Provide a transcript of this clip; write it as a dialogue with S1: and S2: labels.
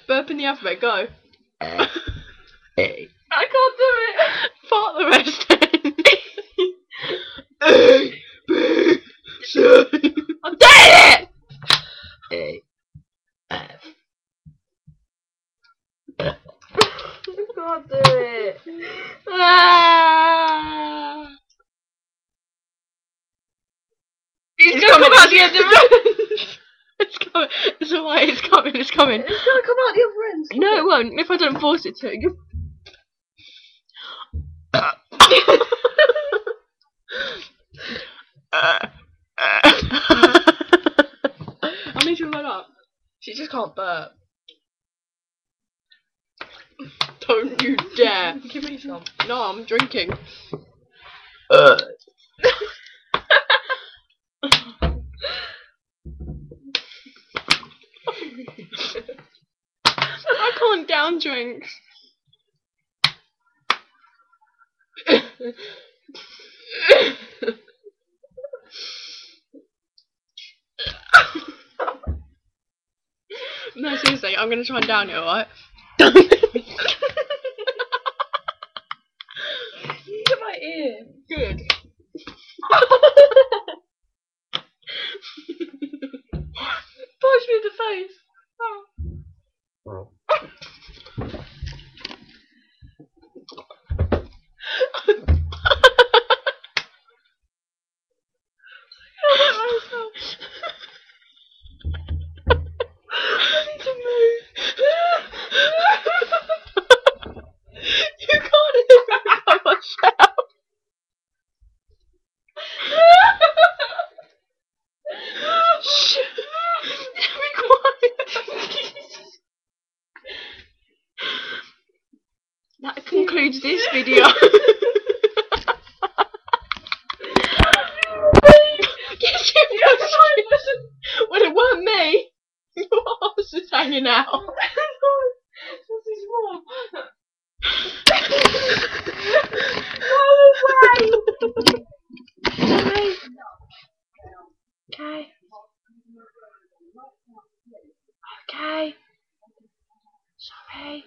S1: Burping the alphabet, go.
S2: A.
S1: I can't do it. Fart the rest then.
S2: A. B. C.
S1: I did it!
S2: A. F.
S1: I can't do it. Ah. It's gonna come out the other end. It's coming. It's alright. It's coming. It's coming.
S3: It's gonna come out the other end.
S1: No, it won't. If I don't force it to. You... I need to run up.
S3: She just can't burp.
S1: Don't you dare.
S3: Give me some.
S1: No, I'm drinking. I can't down drinks. No, seriously, I'm gonna try and down it, alright?
S3: Look at my ear.
S1: Good.
S3: Punch me in the face.
S2: Oh.
S1: You can't even come myself. Shh. Be quiet. That concludes this video. Yes, it was. Well, it weren't me. Your arse is hanging out. Okay. Okay. Sorry.